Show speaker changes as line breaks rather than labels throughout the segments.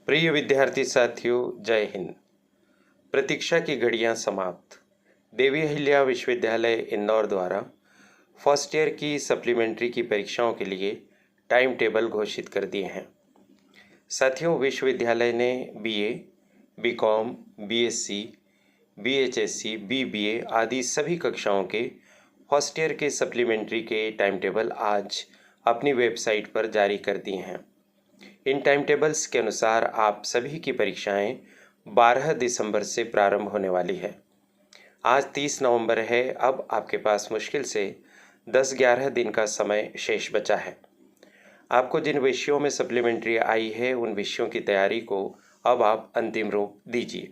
प्रिय विद्यार्थी साथियों, जय हिंद। प्रतीक्षा की घड़ियां समाप्त। देवी अहिल्या विश्वविद्यालय इंदौर द्वारा फर्स्ट ईयर की सप्लीमेंट्री की परीक्षाओं के लिए टाइम टेबल घोषित कर दिए हैं। साथियों, विश्वविद्यालय ने बीए, बीकॉम, बीएससी, बीएचएससी, बीबीए आदि सभी कक्षाओं के फर्स्ट ईयर के सप्लीमेंट्री के टाइम टेबल आज अपनी वेबसाइट पर जारी कर दिए हैं। इन टाइम टेबल्स के अनुसार आप सभी की परीक्षाएं 12 दिसंबर से प्रारंभ होने वाली है। आज 30 नवंबर है। अब आपके पास मुश्किल से 10-11 दिन का समय शेष बचा है। आपको जिन विषयों में सप्लीमेंट्री आई है उन विषयों की तैयारी को अब आप अंतिम रूप दीजिए।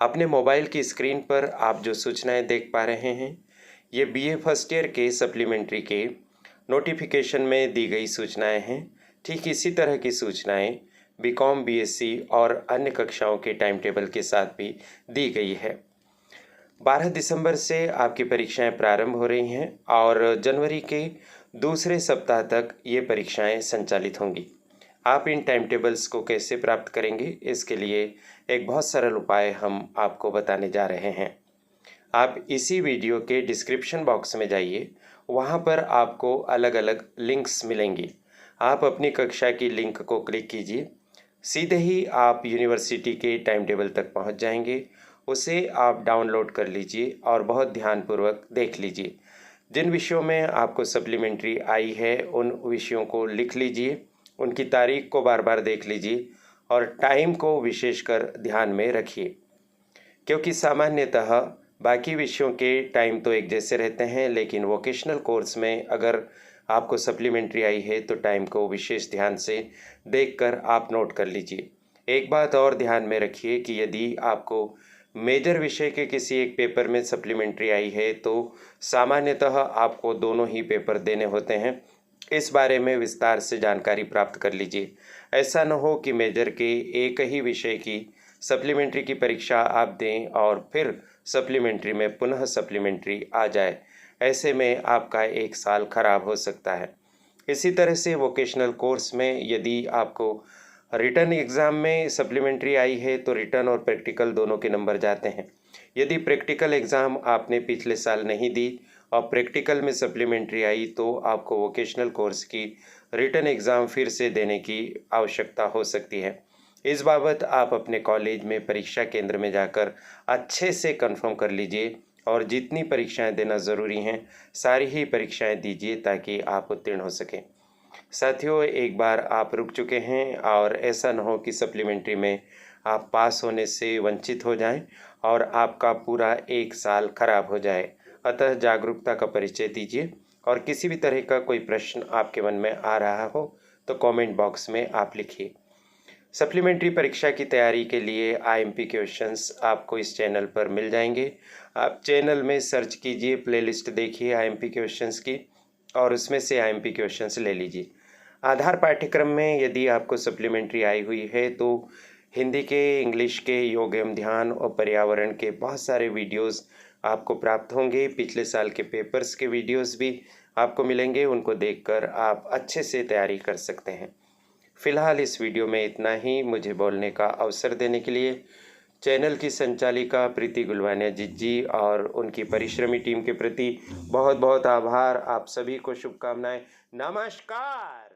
अपने मोबाइल की स्क्रीन पर आप जो सूचनाएं देख पा रहे हैं, ये बीए फर्स्ट ईयर के सप्लीमेंट्री के नोटिफिकेशन में दी गई सूचनाएं हैं। ठीक इसी तरह की सूचनाएं बीकॉम, बीएससी और अन्य कक्षाओं के टाइम टेबल के साथ भी दी गई है। 12 दिसंबर से आपकी परीक्षाएं प्रारंभ हो रही हैं और जनवरी के दूसरे सप्ताह तक ये परीक्षाएं संचालित होंगी। आप इन टाइम टेबल्स को कैसे प्राप्त करेंगे, इसके लिए एक बहुत सरल उपाय हम आपको बताने जा रहे हैं। आप इसी वीडियो के डिस्क्रिप्शन बॉक्स में जाइए, वहाँ पर आपको अलग अलग लिंक्स मिलेंगी। आप अपनी कक्षा की लिंक को क्लिक कीजिए, सीधे ही आप यूनिवर्सिटी के टाइम टेबल तक पहुँच जाएंगे। उसे आप डाउनलोड कर लीजिए और बहुत ध्यानपूर्वक देख लीजिए। जिन विषयों में आपको सप्लीमेंट्री आई है उन विषयों को लिख लीजिए, उनकी तारीख को बार बार देख लीजिए और टाइम को विशेषकर ध्यान में रखिए, क्योंकि सामान्यतः बाकी विषयों के टाइम तो एक जैसे रहते हैं, लेकिन वोकेशनल कोर्स में अगर आपको सप्लीमेंट्री आई है तो टाइम को विशेष ध्यान से देखकर आप नोट कर लीजिए। एक बात और ध्यान में रखिए कि यदि आपको मेजर विषय के किसी एक पेपर में सप्लीमेंट्री आई है तो सामान्यतः आपको दोनों ही पेपर देने होते हैं। इस बारे में विस्तार से जानकारी प्राप्त कर लीजिए। ऐसा न हो कि मेजर के एक ही विषय की सप्लीमेंट्री की परीक्षा आप दें और फिर सप्लीमेंट्री में पुनः सप्लीमेंट्री आ जाए। ऐसे में आपका एक साल खराब हो सकता है। इसी तरह से वोकेशनल कोर्स में यदि आपको रिटर्न एग्ज़ाम में सप्लीमेंट्री आई है तो रिटर्न और प्रैक्टिकल दोनों के नंबर जाते हैं। यदि प्रैक्टिकल एग्ज़ाम आपने पिछले साल नहीं दी और प्रैक्टिकल में सप्लीमेंट्री आई तो आपको वोकेशनल कोर्स की रिटर्न एग्ज़ाम फिर से देने की आवश्यकता हो सकती है। इस बाबत आप अपने कॉलेज में परीक्षा केंद्र में जाकर अच्छे से कंफर्म कर लीजिए और जितनी परीक्षाएं देना ज़रूरी हैं सारी ही परीक्षाएं दीजिए ताकि आप उत्तीर्ण हो सकें। साथियों, एक बार आप रुक चुके हैं और ऐसा न हो कि सप्लीमेंट्री में आप पास होने से वंचित हो जाएं और आपका पूरा एक साल खराब हो जाए। अतः जागरूकता का परिचय दीजिए और किसी भी तरह का कोई प्रश्न आपके मन में आ रहा हो तो कमेंट बॉक्स में आप लिखिए। सप्लीमेंट्री परीक्षा की तैयारी के लिए आईएमपी क्वेश्चंस आपको इस चैनल पर मिल जाएंगे। आप चैनल में सर्च कीजिए, प्लेलिस्ट देखिए आईएमपी क्वेश्चंस की और उसमें से आईएमपी क्वेश्चंस ले लीजिए। आधार पाठ्यक्रम में यदि आपको सप्लीमेंट्री आई हुई है तो हिंदी के, इंग्लिश के, योग एवं ध्यान और पर्यावरण के बहुत सारे वीडियोस आपको प्राप्त होंगे। पिछले साल के पेपर्स के वीडियोस भी आपको मिलेंगे, उनको देखकर आप अच्छे से तैयारी कर सकते हैं। फिलहाल इस वीडियो में इतना ही। मुझे बोलने का अवसर देने के लिए चैनल की संचालिका प्रीति गुलवानिया जी और उनकी परिश्रमी टीम के प्रति बहुत बहुत आभार। आप सभी को शुभकामनाएं। नमस्कार।